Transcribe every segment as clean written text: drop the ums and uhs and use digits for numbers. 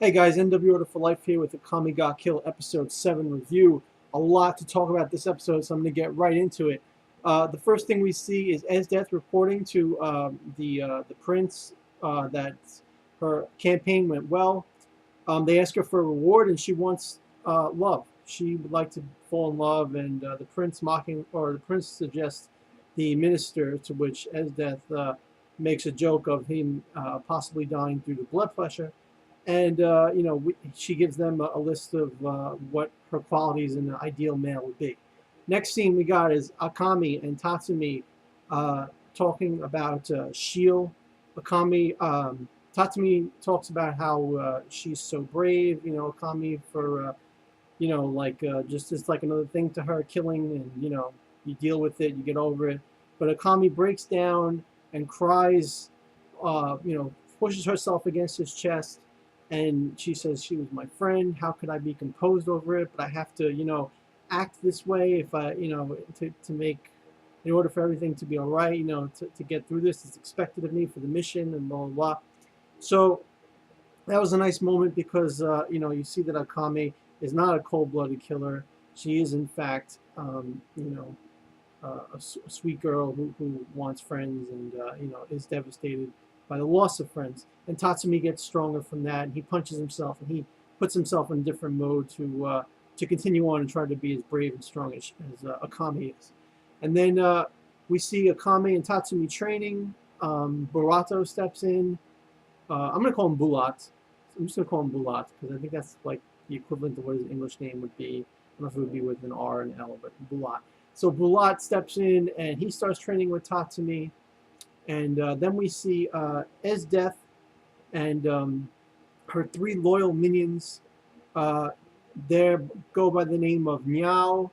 Hey guys, NW Order for Life here with the Akame Got Kill Episode 7 review. A lot to talk about this episode, so I'm going to get right into it. The first thing we see is Esdeath reporting to the prince that her campaign went well. They ask her for a reward, and she wants love. She would like to fall in love, and the prince suggests the minister, to which Esdeath makes a joke of him possibly dying due to blood pressure. And she gives them a list of what her qualities in an ideal male would be. Next scene we got is Akame and Tatsumi talking about Shield. Tatsumi talks about how she's so brave. Akame for just it's like another thing to her, killing, and you deal with it, you get over it. But Akame breaks down and cries, pushes herself against his chest, and she says, she was my friend. How could I be composed over it? But I have to, act this way if I, to make, in order for everything to be all right, to get through this, it's expected of me for the mission and blah, blah, blah. So that was a nice moment because, you see that Akame is not a cold-blooded killer. She is, in fact, a sweet girl who wants friends and, is devastated by the loss of friends. And Tatsumi gets stronger from that, and he punches himself, and he puts himself in a different mode to continue on and try to be as brave and strong as Akame is. And then we see Akame and Tatsumi training. Borato steps in. I'm going to call him Bulat. I'm just going to call him Bulat because I think that's like the equivalent of what his English name would be. I don't know if it would be with an R and L, but Bulat. So Bulat steps in, and he starts training with Tatsumi. And then we see Esdeath and her three loyal minions. They go by the name of Meow,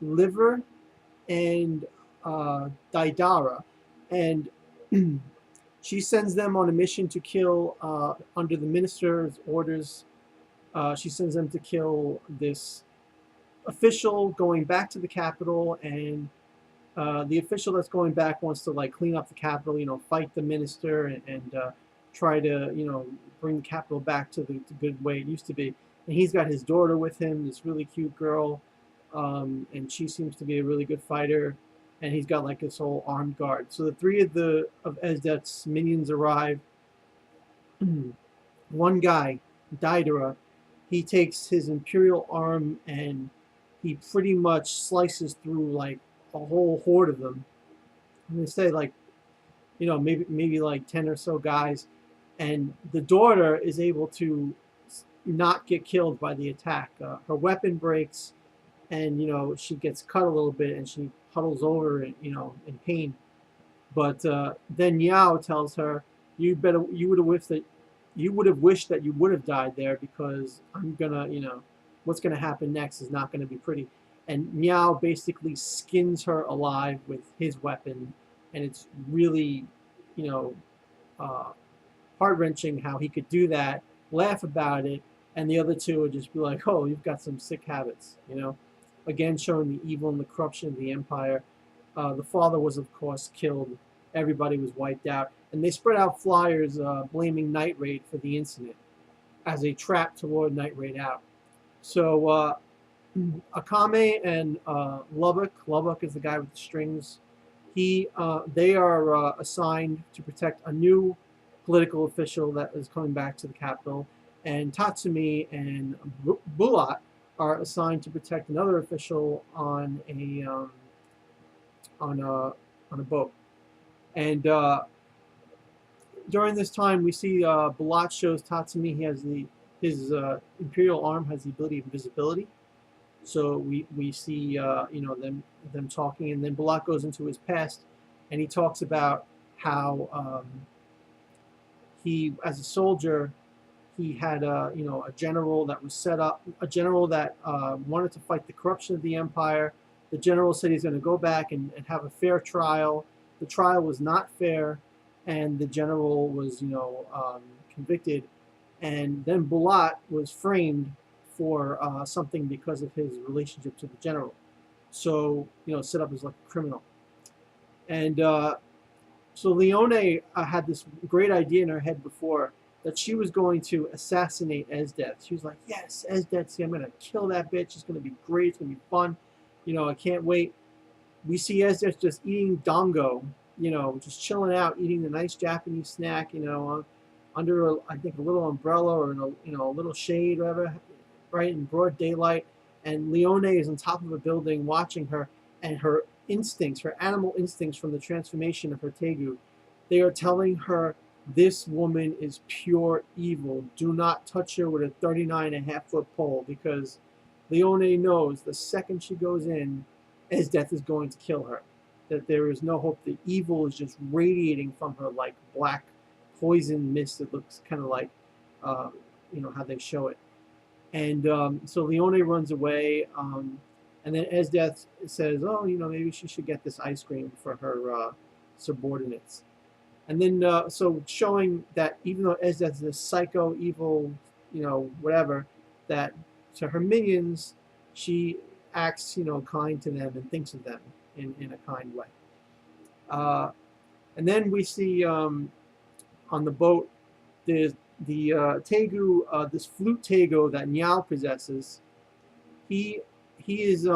Liver, and Daidara. And she sends them on a mission to kill, under the minister's orders, she sends them to kill this official going back to the capital, and the official that's going back wants to like clean up the capital, fight the minister and try to, bring the capital back to the good way it used to be. And he's got his daughter with him, this really cute girl, and she seems to be a really good fighter. And he's got like this whole armed guard. So the three of Esdeath's minions arrive. One guy, Daidara, he takes his imperial arm and he pretty much slices through like a whole horde of them. I'm gonna say like, maybe like 10 or so guys, and the daughter is able to not get killed by the attack. Her weapon breaks, and she gets cut a little bit, and she huddles over, in pain. But then Yao tells her, "You would have wished that you would have died there because I'm gonna, what's gonna happen next is not gonna be pretty." And Meow basically skins her alive with his weapon, and it's really, you know, uh, heart-wrenching how he could do that, laugh about it, and the other two would just be like, "Oh, you've got some sick habits." Again, showing the evil and the corruption of the empire. The father was, of course, killed. Everybody was wiped out, and they spread out flyers blaming Night Raid for the incident as a trap to lure Night Raid out. So Akame and Lubbock is the guy with the strings. They are assigned to protect a new political official that is coming back to the capital, and Tatsumi and Bulat are assigned to protect another official on a boat. And during this time, we see Bulat shows Tatsumi he has his imperial arm has the ability of invisibility. So we see them talking, and then Bulat goes into his past, and he talks about how he, as a soldier, he had a general that was set up, a general that wanted to fight the corruption of the empire. The general said he's going to go back and have a fair trial. The trial was not fair, and the general was convicted, and then Bulat was framed for something because of his relationship to the general. So set up as like a criminal. And so Leone had this great idea in her head before. that she was going to assassinate Esdeath. She was like, yes, Esdeath, see, I'm going to kill that bitch. It's going to be great. It's going to be fun. I can't wait. We see Esdeath just eating dango, just chilling out, eating a nice Japanese snack, under, I think, a little umbrella or, a little shade, or whatever, right, in broad daylight. And Leone is on top of a building watching her, and her instincts, her animal instincts from the transformation of her Tegu, they are telling her, this woman is pure evil. Do not touch her with a 39.5-foot pole, because Leone knows the second she goes in, Esdeath is going to kill her. That there is no hope. The evil is just radiating from her like black poison mist. It looks kind of like, how they show it. And so Leone runs away, and then Esdeath says, oh, maybe she should get this ice cream for her subordinates. And then, so showing that even though Esdeath is a psycho, evil, whatever, that to her minions, she acts, kind to them and thinks of them in a kind way. And then we see on the boat, there's the Tegu, this flute Tego that Niao possesses. He is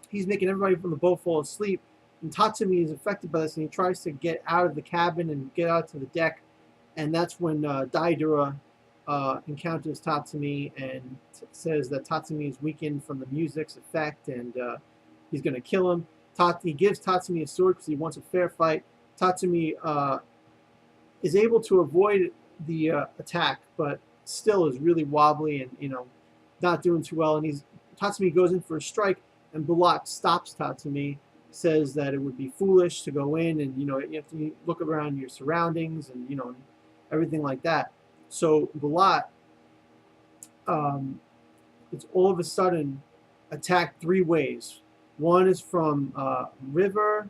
he's making everybody from the boat fall asleep. And Tatsumi is affected by this, and he tries to get out of the cabin and get out to the deck. And that's when Daidara encounters Tatsumi and says that Tatsumi is weakened from the music's effect, and he's going to kill him. He gives Tatsumi a sword because he wants a fair fight. Tatsumi is able to avoid the attack, but still is really wobbly and not doing too well. And Tatsumi goes in for a strike, and Bulat stops Tatsumi, says that it would be foolish to go in, and you have to look around your surroundings and everything like that. So Bulat, it's all of a sudden attacked three ways. One is from River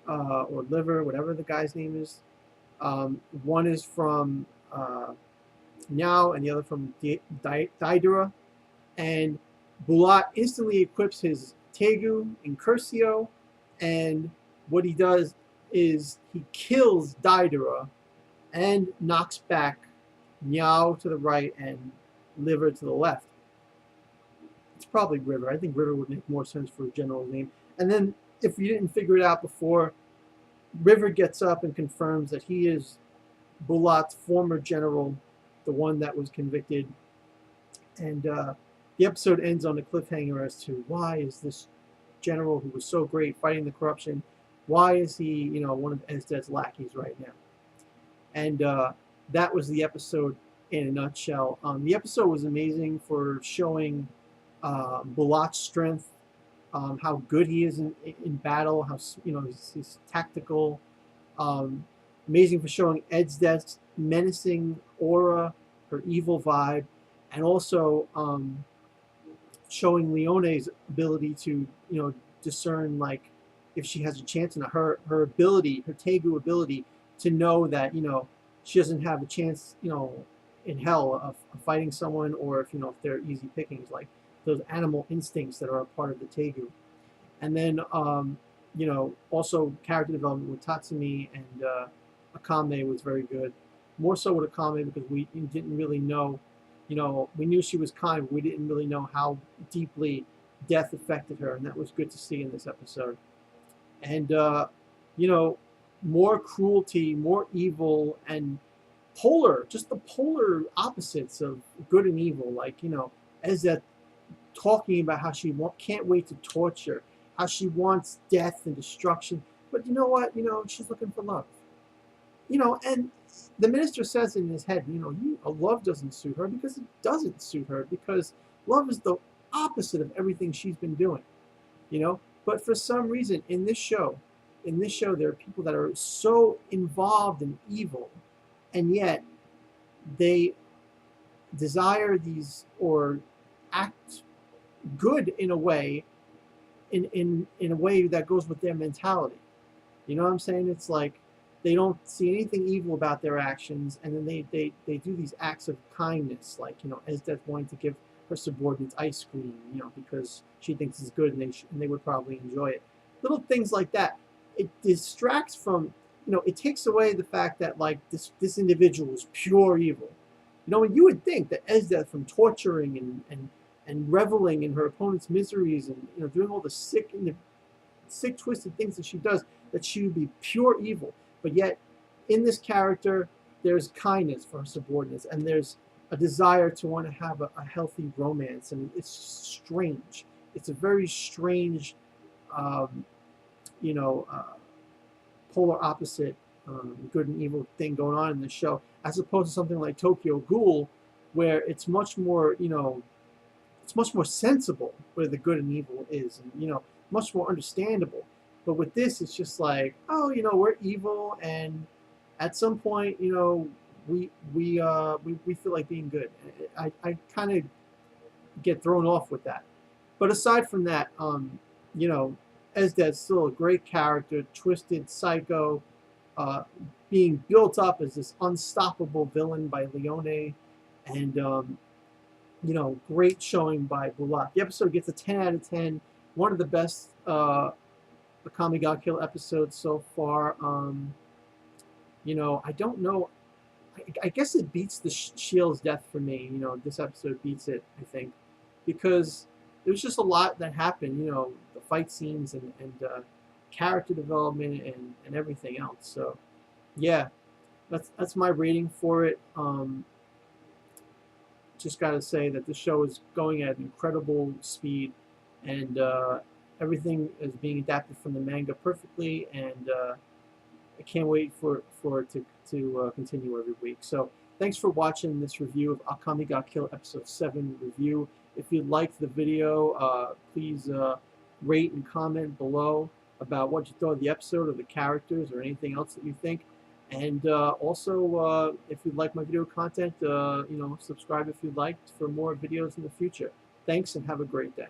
or Liver, whatever the guy's name is. One is from Niao, and the other from Daidara. And Bulat instantly equips his Tegu in Curcio, and what he does is he kills Daidara and knocks back Niao to the right and Liver to the left. It's probably River. I think River would make more sense for a general name. And then, if you didn't figure it out before, River gets up and confirms that he is Bulat's former general, the one that was convicted. And the episode ends on a cliffhanger as to why is this general who was so great fighting the corruption, why is he, one of Esdeath's lackeys right now? And that was the episode in a nutshell. The episode was amazing for showing Bulat's strength, how good he is in battle, how he's tactical. Amazing for showing Esdeath's menacing aura, her evil vibe, and also showing Leone's ability to discern like if she has a chance, and her ability, her Tegu ability to know that she doesn't have a chance in hell of fighting someone, or if if they're easy pickings, like those animal instincts that are a part of the Tegu. And then also character development with Tatsumi and Akame was very good. More so with Akame because we didn't really know, we knew she was kind, but we didn't really know how deeply death affected her, and that was good to see in this episode. And more cruelty, more evil, and polar, just the polar opposites of good and evil. Like Esdeath talking about how she can't wait to torture, how she wants death and destruction, but you know what? She's looking for love. And the minister says in his head, love doesn't suit her, because it doesn't suit her, because love is the opposite of everything she's been doing. But for some reason in this show, there are people that are so involved in evil, and yet they desire these or act good in a way, in a way that goes with their mentality. You know what I'm saying? It's like they don't see anything evil about their actions, and then they do these acts of kindness, like Esdeath wanting to give her subordinates ice cream, because she thinks it's good, and they would probably enjoy it. Little things like that. It distracts from it takes away the fact that like this individual is pure evil. And you would think that Esdeath, from torturing and reveling in her opponent's miseries and doing all the sick, twisted things that she does, that she would be pure evil. But yet, in this character, there's kindness for her subordinates, and there's a desire to want to have a healthy romance, and it's strange. It's a very strange, um, you know, uh, polar opposite good and evil thing going on in the show, as opposed to something like Tokyo Ghoul, where it's much more, it's much more sensible where the good and evil is, and much more understandable. But with this, it's just like, oh, we're evil, and at some point, we feel like being good. I kind of get thrown off with that. But aside from that, you know, Esdeath's still a great character, twisted, psycho, uh, being built up as this unstoppable villain by Leone, and great showing by Bulat. The episode gets a 10 out of 10. One of the best Akame ga Kill episodes so far. I don't know. I guess it beats the Shield's death for me. This episode beats it, I think, because there's just a lot that happened. The fight scenes and character development and everything else. So, yeah, that's my rating for it. Just got to say that the show is going at incredible speed, and everything is being adapted from the manga perfectly, and I can't wait for it to continue every week. So thanks for watching this review of Akame ga Kill Episode 7 review. If you liked the video, please rate and comment below about what you thought of the episode or the characters or anything else that you think. And also, if you like my video content, subscribe if you'd like for more videos in the future. Thanks, and have a great day.